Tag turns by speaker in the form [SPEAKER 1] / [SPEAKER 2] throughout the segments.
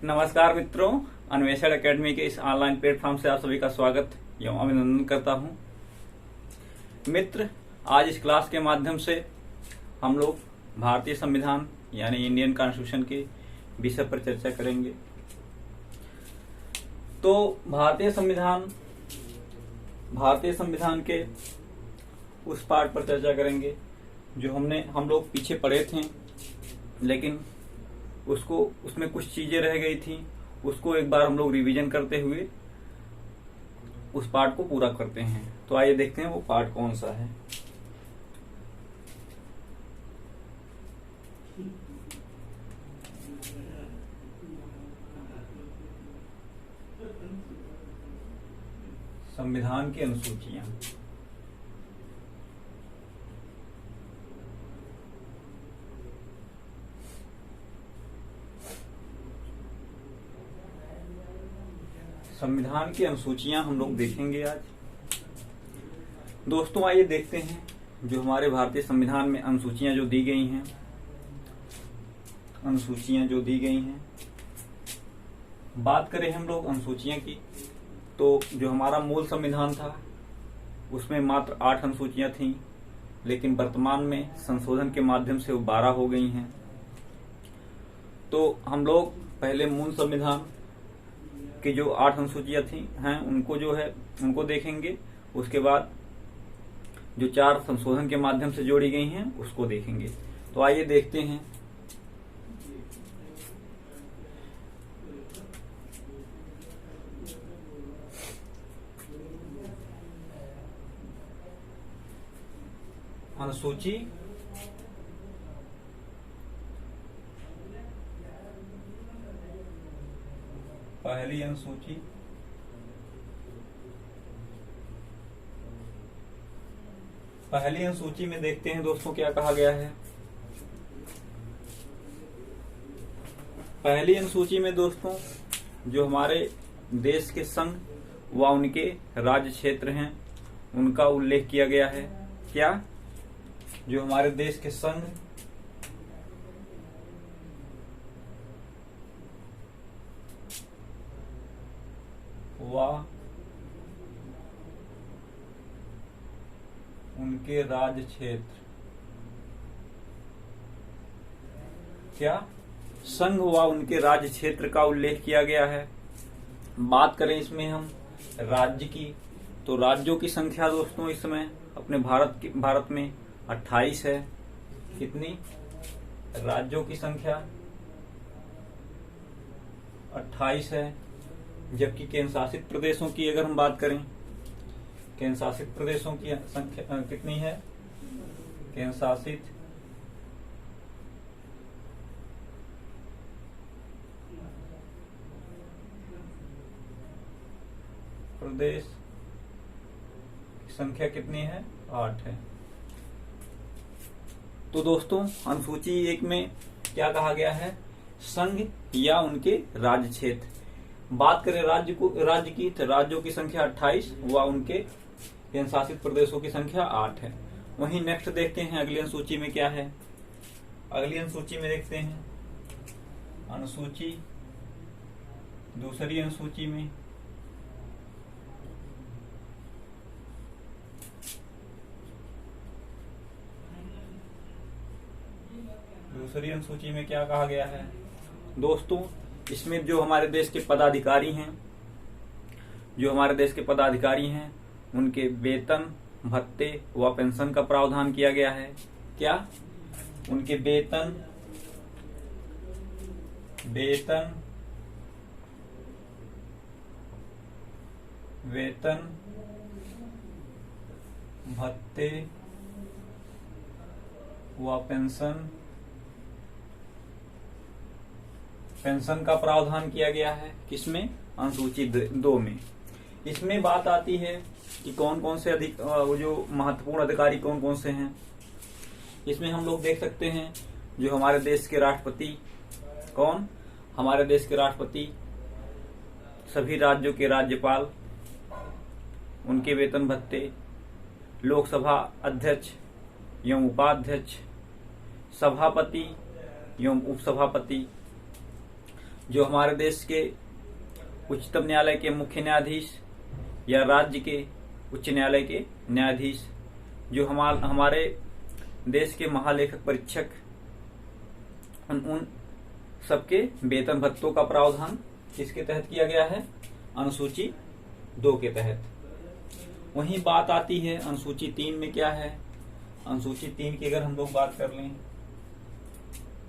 [SPEAKER 1] नमस्कार मित्रों, अन्वेषण एकेडमी के इस ऑनलाइन प्लेटफॉर्म से आप सभी का स्वागत एवं अभिनंदन करता हूं। मित्र, आज इस क्लास के माध्यम से हम लोग भारतीय संविधान यानी इंडियन कॉन्स्टिट्यूशन के विषय पर चर्चा करेंगे। तो भारतीय संविधान के उस पार्ट पर चर्चा करेंगे जो हम लोग पीछे पढ़े थे, लेकिन उसमें कुछ चीजें रह गई थी। उसको एक बार हम लोग रिवीजन करते हुए उस पार्ट को पूरा करते हैं। तो आइए देखते हैं वो पार्ट कौन सा है। संविधान की अनुसूचियां। संविधान की अनुसूचियां हम लोग देखेंगे आज। दोस्तों, आइए देखते हैं जो हमारे भारतीय संविधान में अनुसूचियां जो दी गई हैं। बात करें हम लोग अनुसूचियां की, तो जो हमारा मूल संविधान था उसमें मात्र 8 अनुसूचियां थीं, लेकिन वर्तमान में संशोधन के माध्यम से वो 12 हो गई हैं। तो हम लोग पहले मूल संविधान की जो 8 अनुसूचियां हैं उनको देखेंगे। उसके बाद जो 4 संशोधन के माध्यम से जोड़ी गई हैं उसको देखेंगे। तो आइए देखते हैं। अनुसूची पहली अनुसूची में देखते हैं दोस्तों क्या कहा गया है। पहली अनुसूची में दोस्तों जो हमारे देश के संघ व उनके राज्य क्षेत्र हैं उनका उल्लेख किया गया है। क्या? जो हमारे देश के संघ व उनके राज्य क्षेत्र। क्या? संघ व उनके राज्य क्षेत्र का उल्लेख किया गया है। बात करें इसमें हम राज्य की, तो राज्यों की संख्या दोस्तों इस समय अपने भारत में 28 है। कितनी? राज्यों की संख्या 28 है। जबकि केंद्र शासित प्रदेशों की अगर हम बात करें, केंद्र शासित प्रदेशों की संख्या कितनी है? केंद्र शासित प्रदेश की संख्या कितनी है? 8 है। तो दोस्तों अनुसूची 1 में क्या कहा गया है? संघ या उनके राज्य क्षेत्र। बात करें राज्य की, तो राज्यों की संख्या 28 व उनके केंद्र शासित प्रदेशों की संख्या 8 है। वहीं नेक्स्ट देखते हैं अगली अनुसूची में क्या है। अगली अनुसूची में देखते हैं अनुसूची दूसरी अनुसूची में क्या कहा गया है दोस्तों? इसमें जो हमारे देश के पदाधिकारी हैं उनके वेतन, भत्ते व पेंशन का प्रावधान किया गया है। क्या? उनके वेतन, भत्ते व पेंशन का प्रावधान किया गया है। किसमें? अनुसूची 2 में। इसमें बात आती है कि कौन कौन से जो महत्वपूर्ण अधिकारी कौन कौन से हैं। इसमें हम लोग देख सकते हैं जो हमारे देश के राष्ट्रपति। कौन? हमारे देश के राष्ट्रपति, सभी राज्यों के राज्यपाल, उनके वेतन भत्ते, लोकसभा अध्यक्ष एवं उपाध्यक्ष, सभापति एवं उपसभापति, जो हमारे देश के उच्चतम न्यायालय के मुख्य न्यायाधीश या राज्य के उच्च न्यायालय के न्यायाधीश, जो हमारे देश के महालेखक परीक्षक, उन सबके वेतन भत्तों का प्रावधान किसके तहत किया गया है? अनुसूची 2 के तहत। वहीं बात आती है अनुसूची 3 में क्या है? अनुसूची 3 की अगर हम लोग बात कर लें,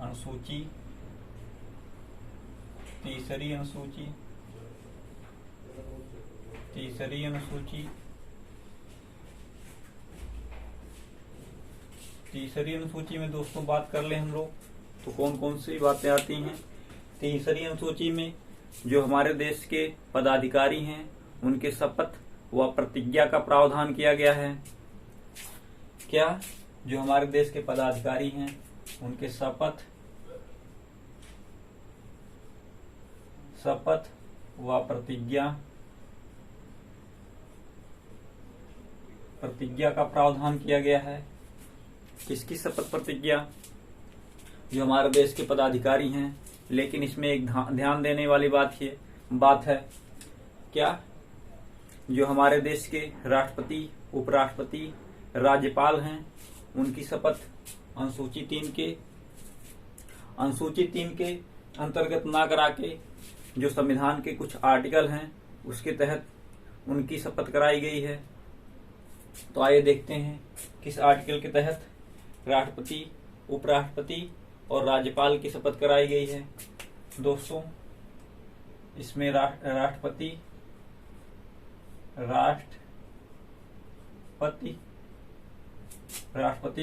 [SPEAKER 1] अनुसूची तीसरी अनुसूची में दोस्तों बात कर ले हम लोग तो कौन कौन सी बातें आती हैं? तीसरी अनुसूची में जो हमारे देश के पदाधिकारी हैं उनके शपथ व प्रतिज्ञा का प्रावधान किया गया है। क्या? जो हमारे देश के पदाधिकारी हैं उनके शपथ व प्रतिज्ञा का प्रावधान किया गया है। किसकी शपथ प्रतिज्ञा? जो हमारे देश के पदाधिकारी हैं, लेकिन इसमें एक ध्यान देने वाली बात है। क्या? जो हमारे देश के राष्ट्रपति, उपराष्ट्रपति, राज्यपाल हैं उनकी शपथ अनुसूची 3 के अंतर्गत ना करा के जो संविधान के कुछ आर्टिकल हैं उसके तहत उनकी शपथ कराई गई है। तो आइए देखते हैं किस आर्टिकल के तहत राष्ट्रपति, उपराष्ट्रपति और राज्यपाल की शपथ कराई गई है। दोस्तों, इसमें राष्ट्रपति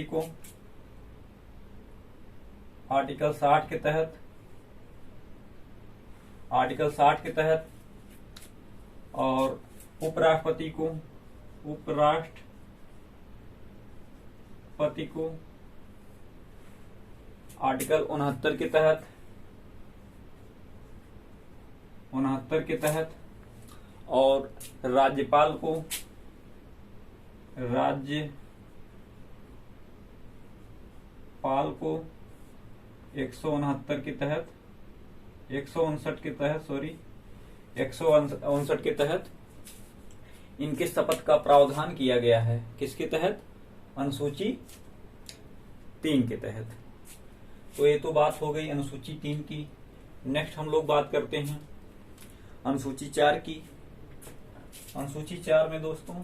[SPEAKER 1] को आर्टिकल 60 के तहत और उपराष्ट्रपति को आर्टिकल 69 के तहत और राज्यपाल को 159 के तहत इनके शपथ का प्रावधान किया गया है। किसके तहत? अनुसूची 3 के तहत। तो ये तो बात हो गई अनुसूची 3 की। नेक्स्ट हम लोग बात करते हैं अनुसूची 4 की। अनुसूची 4 में दोस्तों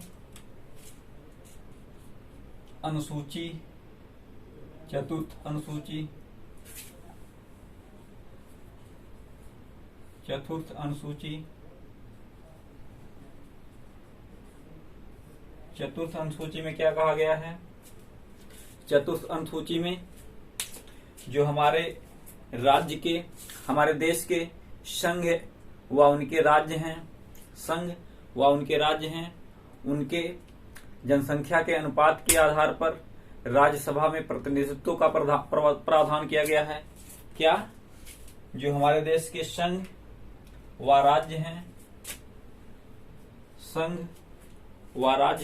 [SPEAKER 1] चतुर्थ अनुसूची में क्या कहा गया है? चतुर्थ अनुसूची में जो हमारे देश के संघ व उनके राज्य हैं उनके जनसंख्या के अनुपात के आधार पर राज्यसभा में प्रतिनिधित्व का प्रावधान किया गया है। क्या? जो हमारे देश के संघ व राज्य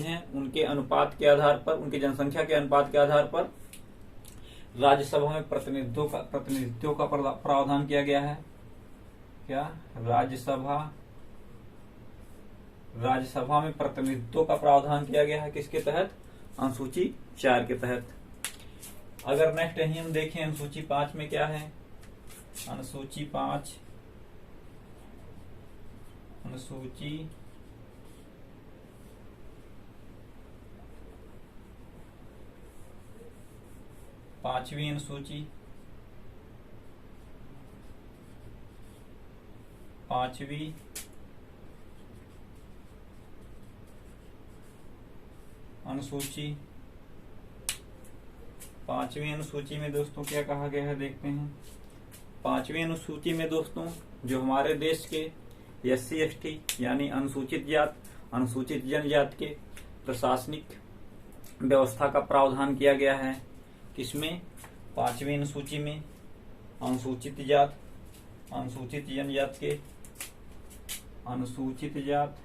[SPEAKER 1] हैं उनके अनुपात के आधार पर, उनकी जनसंख्या के अनुपात के आधार पर राज्यसभा में प्रतिनिधित्व का प्रावधान किया गया है। क्या? राज्यसभा में प्रतिनिधित्व का प्रावधान किया गया है। किसके तहत? अनुसूची 4 के तहत। अगर नेक्स्ट यही हम देखें अनुसूची 5 में क्या है? अनुसूची 5 पांचवी अनुसूची में दोस्तों क्या कहा गया है देखते हैं। 5वीं अनुसूची में दोस्तों जो हमारे देश के SC ST यानी अनुसूचित जात, अनुसूचित जनजाति के प्रशासनिक व्यवस्था का प्रावधान किया गया है। किसमें? 5वीं अनुसूची में अनुसूचित जात, अनुसूचित जनजाति के अनुसूचित जात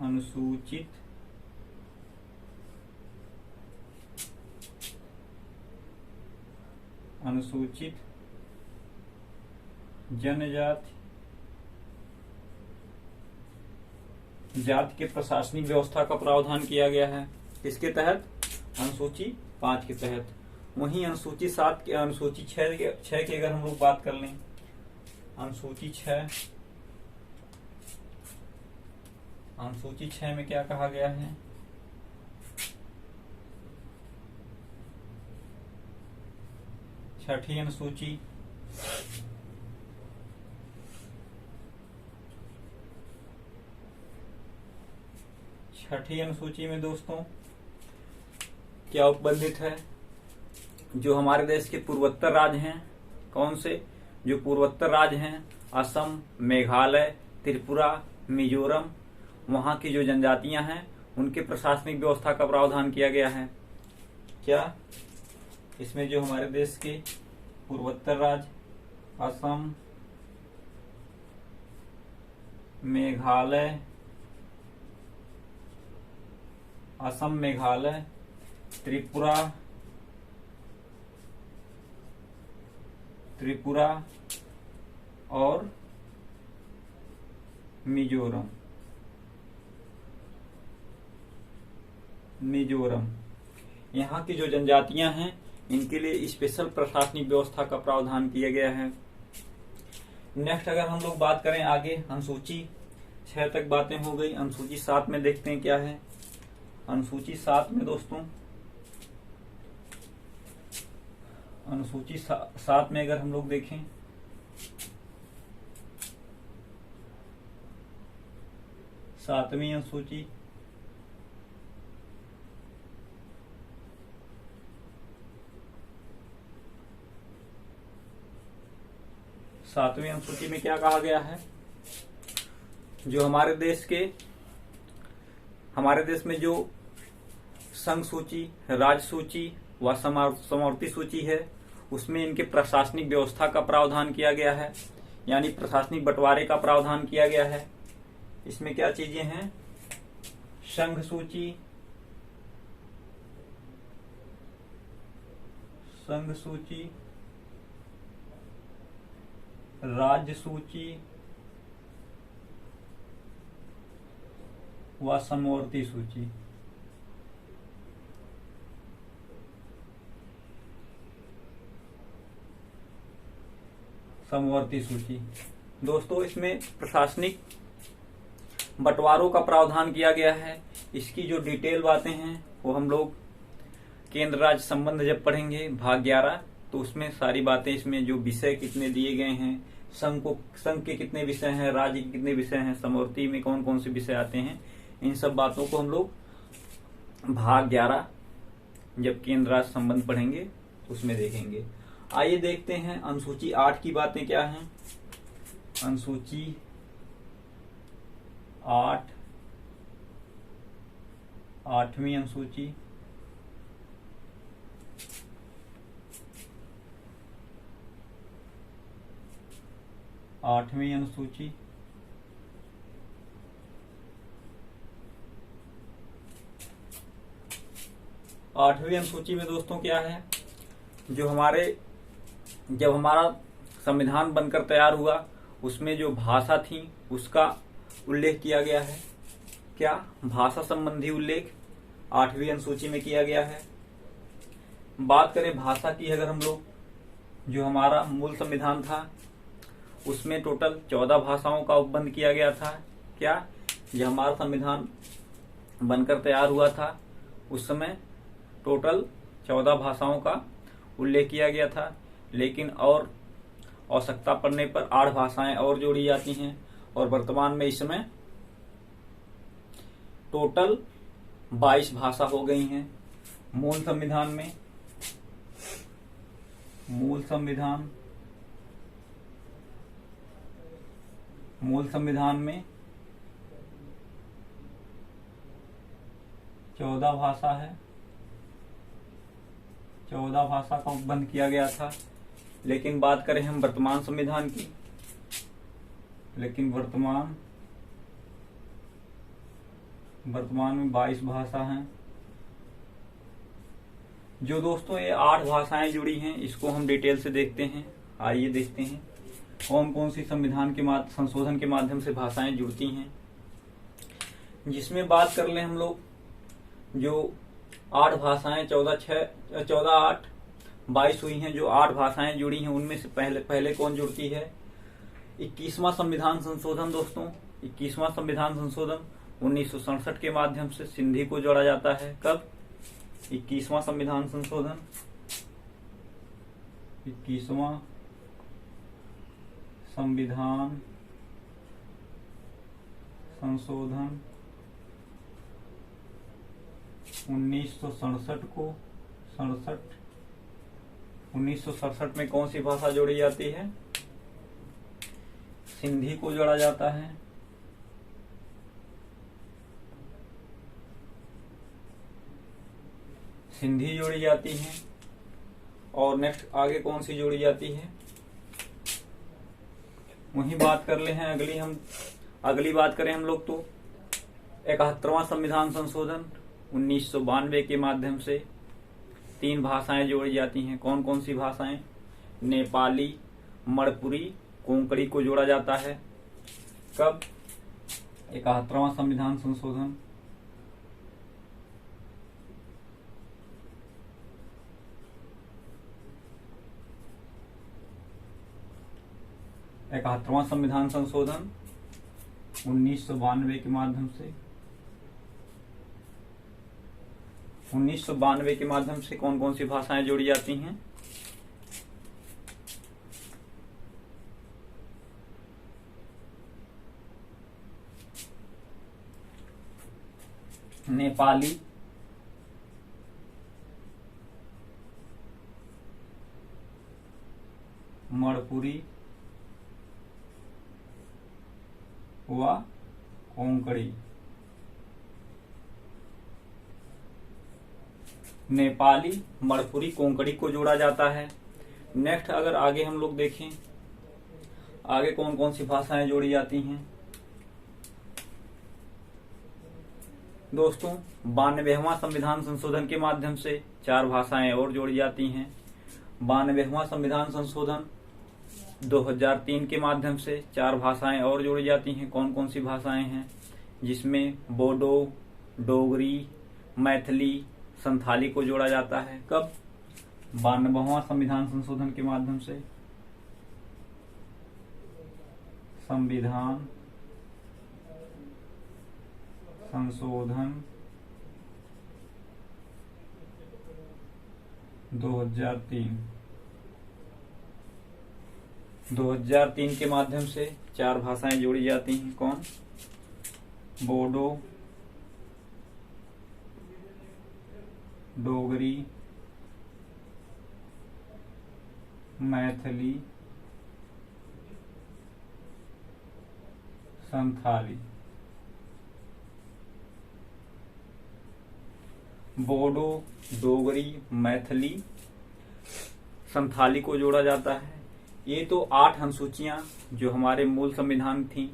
[SPEAKER 1] अनुसूचित जाति के प्रशासनिक व्यवस्था का प्रावधान किया गया है। किसके तहत? अनुसूची 5 के तहत। वहीं अनुसूची 7 के अनुसूची 6 की अगर हम लोग बात कर लें, अनुसूची 6 में क्या कहा गया है? छठी अनुसूची में दोस्तों क्या उपबंधित है? जो हमारे देश के पूर्वोत्तर राज्य हैं, कौन से? जो पूर्वोत्तर राज्य हैं, असम, मेघालय, त्रिपुरा, मिजोरम, वहां की जो जनजातियां हैं उनके प्रशासनिक व्यवस्था का प्रावधान किया गया है। क्या? इसमें जो हमारे देश के पूर्वोत्तर राज्य असम, मेघालय, त्रिपुरा और मिजोरम, यहाँ की जो जनजातियां हैं इनके लिए स्पेशल प्रशासनिक व्यवस्था का प्रावधान किया गया है। नेक्स्ट अगर हम लोग बात करें आगे, अनुसूची 6 तक बातें हो गई। अनुसूची 7 में देखते हैं क्या है। अनुसूची 7 में दोस्तों, अनुसूची 7 में अगर हम लोग देखें, सातवीं अनुसूची में क्या कहा गया है? जो हमारे देश में जो संघ सूची, राज्य सूची व समवर्ती सूची है उसमें इनके प्रशासनिक व्यवस्था का प्रावधान किया गया है, यानी प्रशासनिक बंटवारे का प्रावधान किया गया है। इसमें क्या चीजें हैं? संघ सूची, राज्य सूची व समवर्ती सूची। दोस्तों इसमें प्रशासनिक बंटवारों का प्रावधान किया गया है। इसकी जो डिटेल बातें हैं वो हम लोग केंद्र राज्य संबंध जब पढ़ेंगे भाग 11, तो उसमें सारी बातें, इसमें जो विषय कितने दिए गए हैं, संघ के कितने विषय हैं, राज्य के कितने विषय हैं, समवर्ती में कौन कौन से विषय आते हैं, इन सब बातों को हम लोग भाग 11 जब केंद्र राज्य संबंध पढ़ेंगे उसमें देखेंगे। आइए देखते हैं अनुसूची 8 की बातें क्या हैं। अनुसूची 8, 8वीं अनुसूची, आठवीं अनुसूची में दोस्तों क्या है? जब हमारा संविधान बनकर तैयार हुआ उसमें जो भाषा थी उसका उल्लेख किया गया है। क्या? भाषा संबंधी उल्लेख 8वीं अनुसूची में किया गया है। बात करें भाषा की, अगर हम लोग, जो हमारा मूल संविधान था उसमें टोटल 14 भाषाओं का उपबंध किया गया था। क्या? जब हमारा संविधान बनकर तैयार हुआ था उस समय टोटल 14 भाषाओं का उल्लेख किया गया था, लेकिन और आवश्यकता पड़ने पर 8 भाषाएं और जोड़ी जाती हैं और वर्तमान में इस समय टोटल 22 भाषा हो गई हैं। मूल संविधान में 14 भाषा है, 14 भाषा का उपबंध किया गया था। लेकिन बात करें हम वर्तमान संविधान की, वर्तमान में 22 भाषा हैं। जो दोस्तों ये 8 भाषाएं जुड़ी हैं, इसको हम डिटेल से देखते हैं। आइए देखते हैं कौन कौन सी संविधान के संशोधन के माध्यम से भाषाएं जुड़ती हैं। जिसमें बात कर लें हम लोग, जो 8 भाषाएं 14/8/22 हुई हैं, जो 8 भाषाएं जुड़ी हैं, उनमें से पहले कौन जुड़ती है? 21वां संविधान संशोधन दोस्तों। 21वां संविधान संशोधन 1967 के माध्यम से सिंधी को जोड़ा जाता है। कब? 21वां संविधान संशोधन 1967 को 1967 में कौन सी भाषा जोड़ी जाती है? सिंधी को जोड़ा जाता है। सिंधी जोड़ी जाती है। और नेक्स्ट आगे कौन सी जोड़ी जाती है? वही बात कर ले हैं अगली बात करें हम लोग तो 71वां संविधान संशोधन 1992 के माध्यम से 3 भाषाएं जोड़ी जाती हैं। कौन कौन सी भाषाएं? नेपाली, मणिपुरी, कोंकणी को जोड़ा जाता है। कब? 71वां संविधान संशोधन 71वां संविधान संशोधन 1992 के माध्यम से 1992 के माध्यम से कौन कौन सी भाषाएं जोड़ी जाती हैं? नेपाली, मणिपुरी व कोंकणी। नेपाली, मणिपुरी, कोंकणी को जोड़ा जाता है। नेक्स्ट अगर आगे हम लोग देखें, आगे कौन कौन सी भाषाएं जोड़ी जाती हैं दोस्तों? 92वां संविधान संशोधन के माध्यम से 4 भाषाएं और जोड़ी जाती हैं। 92वां संविधान संशोधन 2003 के माध्यम से 4 भाषाएं और जोड़ी जाती हैं। कौन कौन सी भाषाएं हैं? जिसमें बोडो, डोगरी, मैथिली, संथाली को जोड़ा जाता है। कब? 92वां संविधान संशोधन के माध्यम से संविधान संशोधन 2003 के माध्यम से 4 भाषाएं जोड़ी जाती हैं। कौन? बोडो, डोगरी, मैथिली, संथाली। बोडो, डोगरी, मैथिली, संथाली को जोड़ा जाता है। ये तो 8 अनुसूचियां जो हमारे मूल संविधान थी।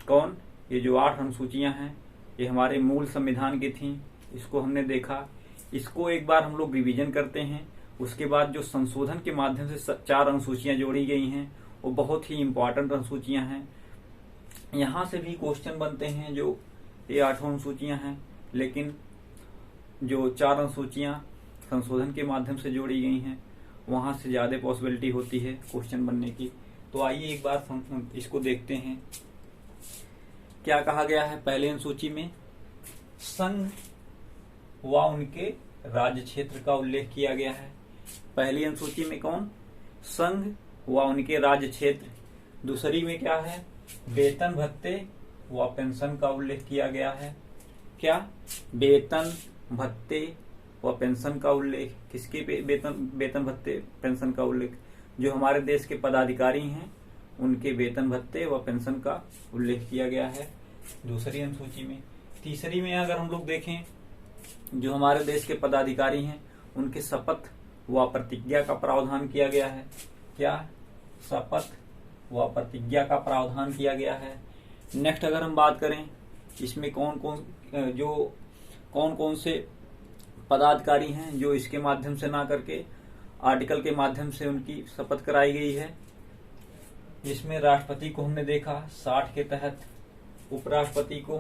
[SPEAKER 1] कौन? ये जो 8 अनुसूचियां हैं, ये हमारे मूल संविधान की थी। इसको हमने देखा। इसको एक बार हम लोग रिवीजन करते हैं। उसके बाद जो संशोधन के माध्यम से 4 अनुसूचियां जोड़ी गई हैं, वो बहुत ही इंपॉर्टेंट अनुसूचियां हैं। यहाँ से भी क्वेश्चन बनते हैं। जो ये 8 अनुसूचियां हैं, लेकिन जो 4 अनुसूचियां संशोधन के माध्यम से जोड़ी गई हैं, वहां से ज्यादा पॉसिबिलिटी होती है क्वेश्चन बनने की। तो आइए एक बार इसको देखते हैं। क्या कहा गया है पहले अनुसूची में? संघ व उनके राज्य क्षेत्र का उल्लेख किया गया है। पहली अनुसूची में कौन? संघ व उनके राज्य क्षेत्र। दूसरी में क्या है? वेतन भत्ते व पेंशन का उल्लेख किया गया है। क्या? वेतन भत्ते व पेंशन का उल्लेख। किसके वेतन भत्ते पेंशन का उल्लेख? जो हमारे देश के पदाधिकारी हैं, उनके वेतन भत्ते व पेंशन का उल्लेख किया गया है दूसरी अनुसूची में। तीसरी में अगर हम लोग देखें, जो हमारे देश के पदाधिकारी हैं, उनके शपथ व प्रतिज्ञा का प्रावधान किया गया है। क्या? शपथ व प्रतिज्ञा का प्रावधान किया गया है। नेक्स्ट अगर हम बात करें इसमें कौन कौन से पदाधिकारी हैं जो इसके माध्यम से ना करके आर्टिकल के माध्यम से उनकी शपथ कराई गई है। इसमें राष्ट्रपति को हमने देखा 60 के तहत, उपराष्ट्रपति को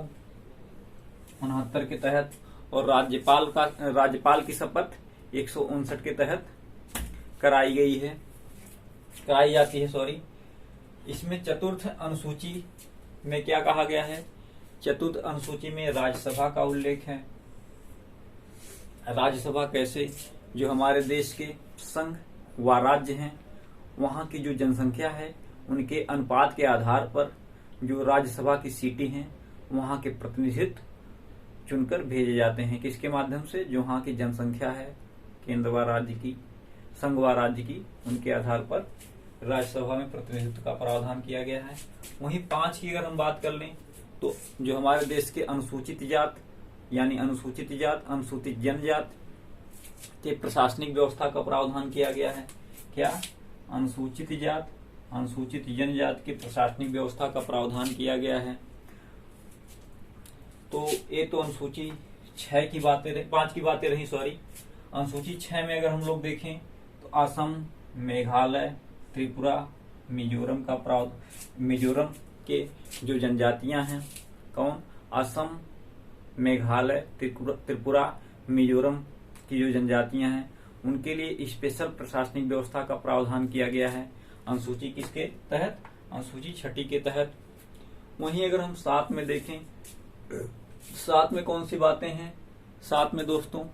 [SPEAKER 1] 69 के तहत, और राज्यपाल की शपथ 159 के तहत कराई जाती है। इसमें चतुर्थ अनुसूची में क्या कहा गया है? चतुर्थ अनुसूची में राज्यसभा का उल्लेख है। राज्यसभा कैसे? जो हमारे देश के संघ व राज्य हैं, वहां की जो जनसंख्या है उनके अनुपात के आधार पर जो राज्यसभा की सीटें हैं वहां के प्रतिनिधित्व चुनकर भेजे जाते हैं। किसके माध्यम से? जो वहां की जनसंख्या है केंद्र व राज्य की, संघ व राज्य की, उनके आधार पर राज्यसभा में प्रतिनिधित्व का प्रावधान किया गया है। वहीं 5 की अगर हम बात कर लें तो जो हमारे देश के अनुसूचित जात यानी अनुसूचित जात, अनुसूचित जनजात के प्रशासनिक व्यवस्था का प्रावधान किया गया है। क्या? अनुसूचित जात, अनुसूचित जनजात की प्रशासनिक व्यवस्था का प्रावधान किया गया है। तो ये तो अनुसूची 5 की बातें रही। अनुसूची 6 में अगर हम लोग देखें तो असम, मेघालय, त्रिपुरा, मिजोरम के जो जनजातियां हैं, कौन? असम, मेघालय, त्रिपुरा, मिजोरम की जो जनजातियां हैं उनके लिए स्पेशल प्रशासनिक व्यवस्था का प्रावधान किया गया है अनुसूची किसके तहत? अनुसूची 6 के तहत। वहीं अगर हम 7 में देखें, 7 में कौन सी बातें हैं? 7 में दोस्तों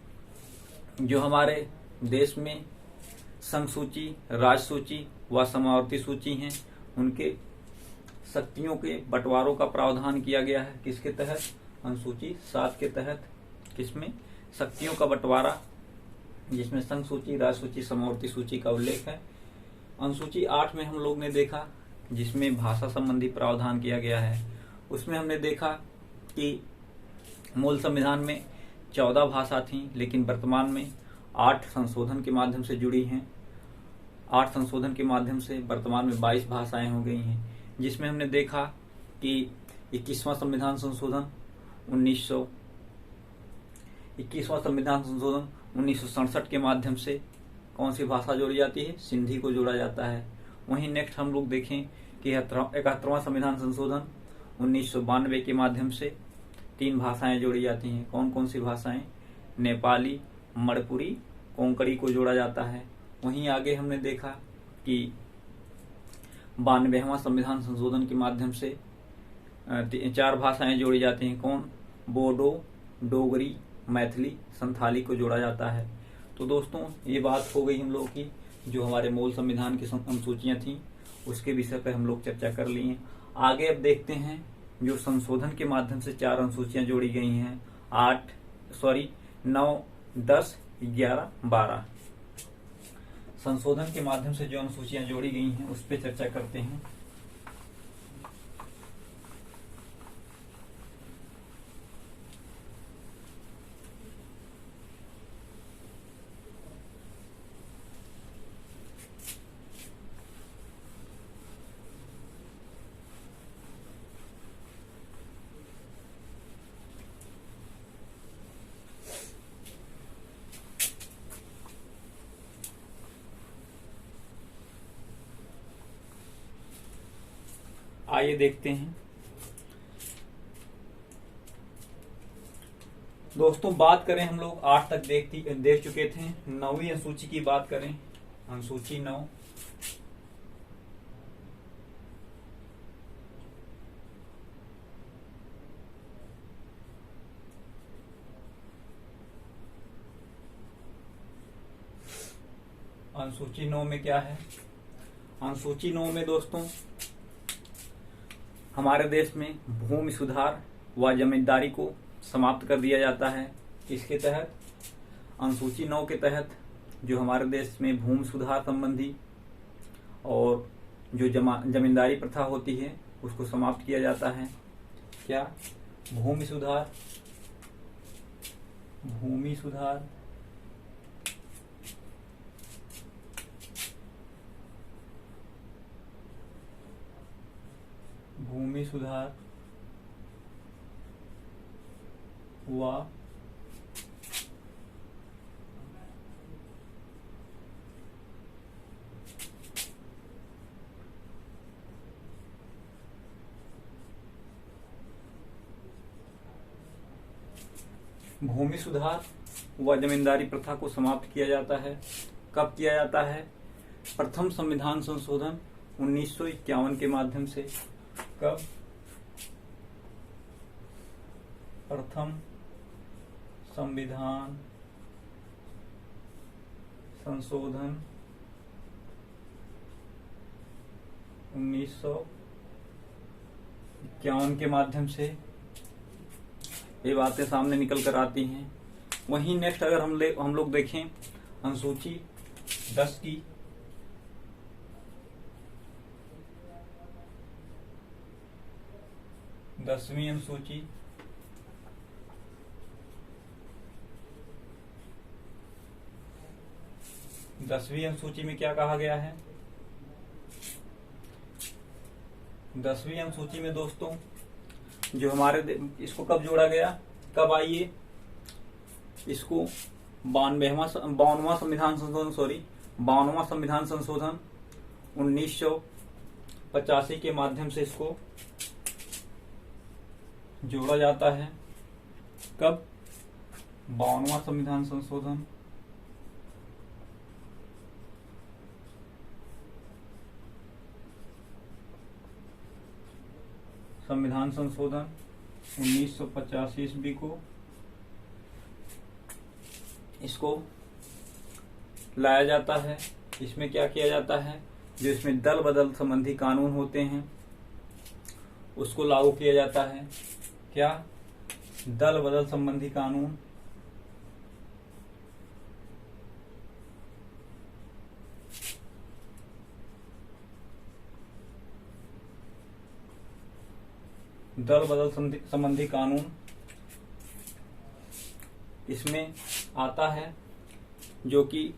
[SPEAKER 1] जो हमारे देश में संघ सूची, राज्य सूची व समावर्ती सूची हैं उनके शक्तियों के बंटवारों का प्रावधान किया गया है। किसके तहत? अनुसूची 7 के तहत। किसमें? शक्तियों का बंटवारा, जिसमें संघ सूची, राज्य सूची, समावर्ती सूची का उल्लेख है। अनुसूची 8 में हम लोग ने देखा जिसमें भाषा संबंधी प्रावधान किया गया है। उसमें हमने देखा कि मूल संविधान में 14 भाषा थी, लेकिन वर्तमान में 8 संशोधन के माध्यम से जुड़ी हैं। 8 संशोधन के माध्यम से वर्तमान में 22 भाषाएं हो गई हैं। जिसमें हमने देखा कि 21वां संविधान संशोधन 1967 के माध्यम से कौन सी भाषा जोड़ी जाती है? सिंधी को जोड़ा जाता है। वहीं नेक्स्ट हम लोग देखें कि 71वां संविधान संशोधन 1992 के माध्यम से 3 भाषाएं जोड़ी जाती हैं। कौन कौन सी भाषाएं? नेपाली, मणिपुरी, कोंकणी को जोड़ा जाता है। वहीं आगे हमने देखा कि 92वां संविधान संशोधन के माध्यम से 4 भाषाएं जोड़ी जाती हैं। कौन? बोडो, डोगरी, मैथिली, संथाली को जोड़ा जाता है। तो दोस्तों ये बात हो गई हम लोग की जो हमारे मूल संविधान की अनुसूचियां थी उसके विषय पर हम लोग चर्चा कर ली हैं। आगे अब देखते हैं जो संशोधन के माध्यम से 4 अनुसूचियां जोड़ी गई हैं, 9, 10, 11, 12 संशोधन के माध्यम से जो अनुसूचियां जोड़ी गई हैं उस पर चर्चा करते हैं। आइए देखते हैं दोस्तों। बात करें हम लोग 8 तक देख चुके थे। 9वीं अनुसूची की बात करें, अनुसूची 9। अनुसूची 9 में क्या है? अनुसूची 9 में दोस्तों हमारे देश में भूमि सुधार व जमींदारी को समाप्त कर दिया जाता है। इसके तहत अनुसूची 9 के तहत जो हमारे देश में भूमि सुधार संबंधी और जो जमींदारी प्रथा होती है उसको समाप्त किया जाता है। क्या? भूमि सुधार भूमि सुधार हुआ भूमि सुधार व जमींदारी प्रथा को समाप्त किया जाता है। कब किया जाता है? प्रथम संविधान संशोधन 1951 के माध्यम से। कब? प्रथम संविधान संशोधन 1951 के माध्यम से ये बातें सामने निकल कर आती हैं। वहीं नेक्स्ट अगर हम लोग देखें अनुसूची 10 की, दसवीं अनुसूची में क्या कहा गया है? 10वीं अनुसूची में दोस्तों जो हमारे इसको कब जोड़ा गया, कब आइए, इसको 52वां संविधान संशोधन 1985 के माध्यम से इसको जोड़ा जाता है। कब? 52वां संविधान संशोधन संविधान संशोधन 1985 ईस्वी को इसको लाया जाता है। इसमें क्या किया जाता है? जो इसमें दल बदल संबंधी कानून होते हैं उसको लागू किया जाता है। क्या? दल बदल संबंधी कानून। दल बदल संबंधी कानून इसमें आता है, जो कि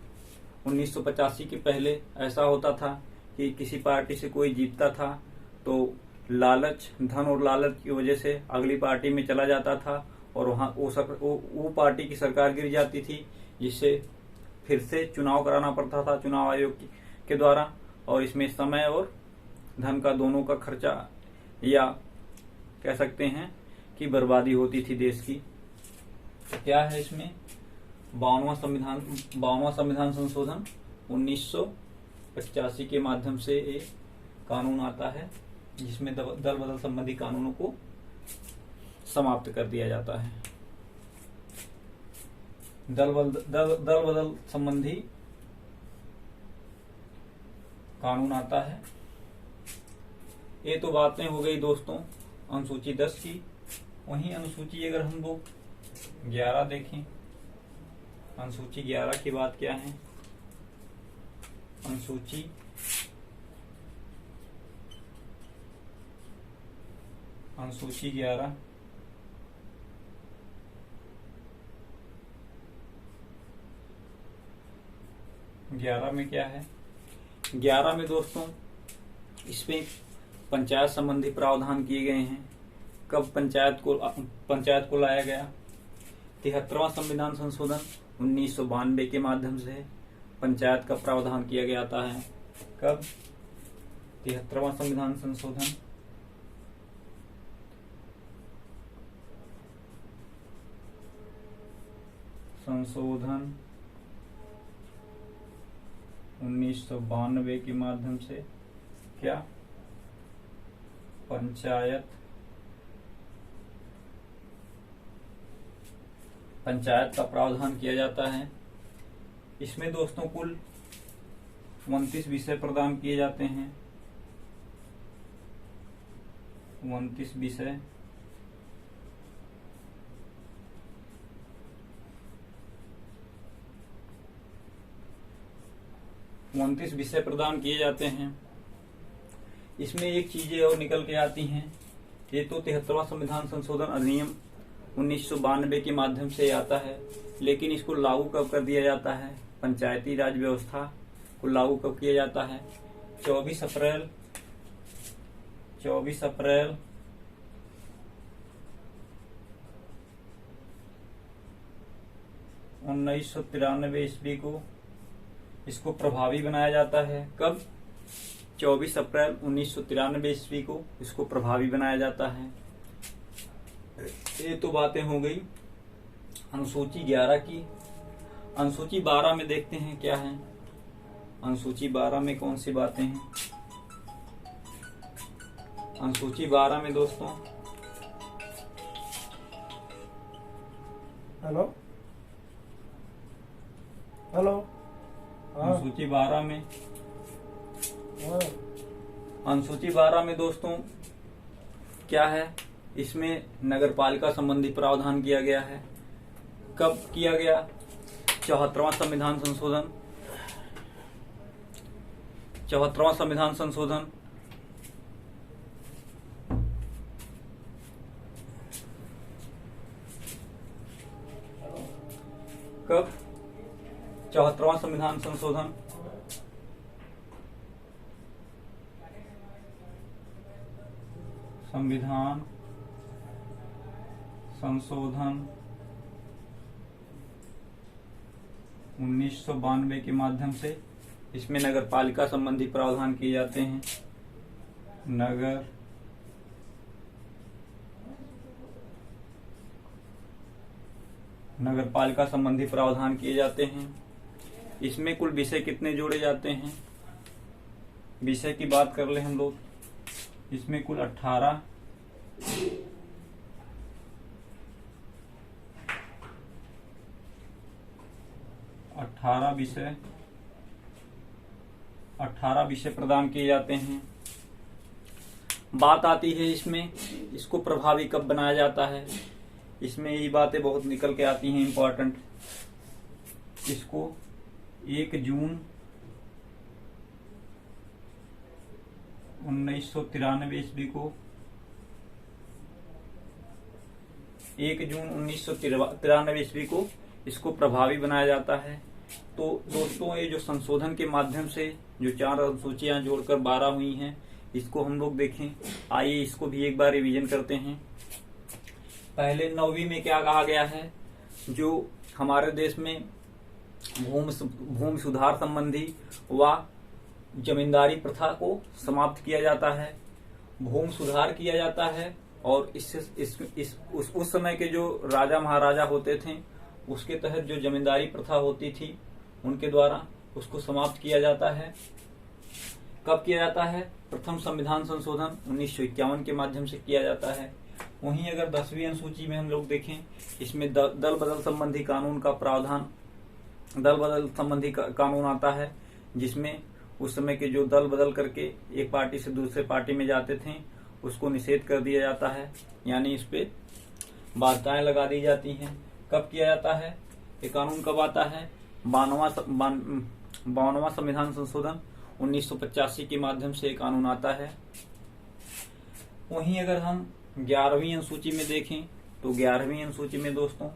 [SPEAKER 1] 1985 के पहले ऐसा होता था कि किसी पार्टी से कोई जीतता था तो लालच, धन और लालच की वजह से अगली पार्टी में चला जाता था और वहां वो पार्टी की सरकार गिर जाती थी, जिससे फिर से चुनाव कराना पड़ता था चुनाव आयोग के द्वारा, और इसमें समय और धन का दोनों का खर्चा या कह सकते हैं कि बर्बादी होती थी देश की। तो क्या है इसमें? 52वां संविधान संशोधन 1985 के माध्यम से एक कानून आता है जिसमें दल बदल संबंधी कानूनों को समाप्त कर दिया जाता है। दल बदल संबंधी कानून आता है। ये तो बातें हो गई दोस्तों अनुसूची 10 की। वहीं अनुसूची अगर हम लोग 11 देखें, अनुसूची 11 की बात क्या है? अनुसूची 11 में क्या है? 11 में दोस्तों इसमें पंचायत संबंधी प्रावधान किए गए हैं। कब पंचायत को लाया गया? 73वां संविधान संशोधन 1992 के माध्यम से पंचायत का प्रावधान किया गया था है। कब? 73वां संविधान संशोधन 1992 के माध्यम से क्या पंचायत का प्रावधान किया जाता है। इसमें दोस्तों कुल 29 विषय प्रदान किए जाते हैं। 29 विषय प्रदान किए जाते हैं। इसमें एक चीजें और निकल के आती हैं। ये तो 73वां संविधान संशोधन अधिनियम 1992 के माध्यम से आता है, लेकिन इसको लागू कब कर दिया जाता है? पंचायती राज व्यवस्था को लागू कब किया जाता है? 24 अप्रैल 1992 1993 ईस्वी को इसको प्रभावी बनाया जाता है। कब? 24 अप्रैल 1993 ईस्वी को इसको प्रभावी बनाया जाता है। ये तो बातें हो गई अनुसूची 11 की। अनुसूची 12 में देखते हैं क्या है। अनुसूची 12 में कौन सी बातें हैं? अनुसूची 12 में दोस्तों
[SPEAKER 2] हेलो हेलो
[SPEAKER 1] अनुसूची 12 में अनुसूची 12 में दोस्तों क्या है? इसमें नगरपालिका संबंधी प्रावधान किया गया है। कब किया गया? 74वां संविधान संशोधन। 74वां संविधान संशोधन कब? 74वां संविधान संशोधन संविधान संशोधन 1992 के माध्यम से इसमें नगरपालिका संबंधी प्रावधान किए जाते हैं। नगरपालिका संबंधी प्रावधान किए जाते हैं। इसमें कुल विषय कितने जोड़े जाते हैं? विषय की बात कर ले हम लोग। इसमें कुल 18 विषय प्रदान किए जाते हैं। बात आती है इसमें इसको प्रभावी कब बनाया जाता है। इसमें यही बातें बहुत निकल के आती हैं इम्पोर्टेंट। इसको 1 जून 1993 ईस्वी को 1 जून 1993 ईस्वी को इसको प्रभावी बनाया जाता है। तो दोस्तों ये जो संशोधन के माध्यम से जो 4 अनुसूचियां जोड़कर 12 हुई हैं, इसको हम लोग देखें। आइए इसको भी एक बार रिवीजन करते हैं। पहले 9वीं में क्या कहा गया है? जो हमारे देश में भूमि सुधार संबंधी व जमींदारी प्रथा को समाप्त किया जाता है। भूमि सुधार किया जाता है और उस समय के जो राजा महाराजा होते थे उसके तहत जो जमींदारी प्रथा होती थी उनके द्वारा उसको समाप्त किया जाता है। कब किया जाता है? प्रथम संविधान संशोधन 1951 के माध्यम से किया जाता है। वहीं अगर 10वीं अनुसूची में हम लोग देखें, इसमें दल बदल संबंधी कानून का प्रावधान, दल बदल संबंधी कानून आता है, जिसमें उस समय के जो दल बदल करके एक पार्टी से दूसरे पार्टी में जाते थे उसको निषेध कर दिया जाता है, यानी इस पे बाधाएं लगा दी जाती हैं। कब किया जाता है? ये कानून कब आता है? 52वां संविधान संशोधन 1985 के माध्यम से कानून आता है। वहीं अगर हम 11वीं अनुसूची में देखें तो 11वीं अनुसूची में दोस्तों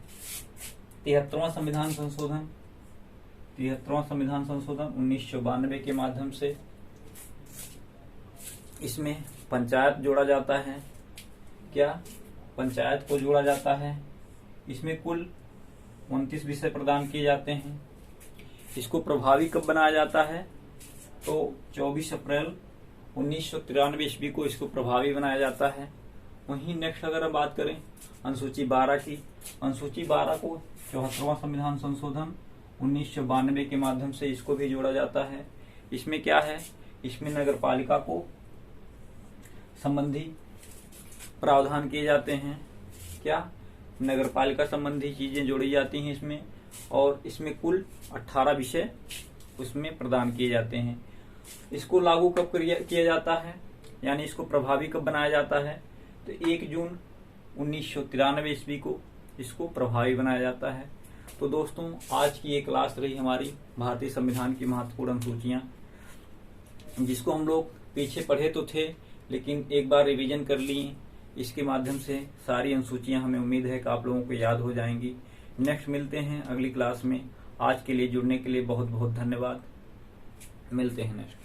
[SPEAKER 1] 73वां संविधान संशोधन 1992 के माध्यम से इसमें पंचायत जोड़ा जाता है। क्या? पंचायत को जोड़ा जाता है। इसमें कुल 29 विषय प्रदान किए जाते हैं। इसको प्रभावी कब बनाया जाता है? तो 24 अप्रैल 1993 ईस्वी को इसको प्रभावी बनाया जाता है। वहीं नेक्स्ट अगर हम बात करें अनुसूची 12 की, अनुसूची 12 को 74वां संविधान संशोधन 1992 के माध्यम से इसको भी जोड़ा जाता है। इसमें क्या है? इसमें नगरपालिका को संबंधी प्रावधान किए जाते हैं। क्या? नगरपालिका संबंधी चीजें जोड़ी जाती हैं इसमें, और इसमें कुल 18 विषय उसमें प्रदान किए जाते हैं। इसको लागू कब किया जाता है, यानी इसको प्रभावी कब बनाया जाता है? तो 1 जून 1993 ईस्वी को इसको प्रभावी बनाया जाता है। तो दोस्तों आज की ये क्लास रही हमारी भारतीय संविधान की महत्वपूर्ण अनुसूचियां, जिसको हम लोग पीछे पढ़े तो थे लेकिन एक बार रिवीजन कर लिए। इसके माध्यम से सारी अनुसूचियां हमें उम्मीद है कि आप लोगों को याद हो जाएंगी। नेक्स्ट मिलते हैं अगली क्लास में। आज के लिए जुड़ने के लिए बहुत बहुत धन्यवाद। मिलते हैं नेक्स्ट।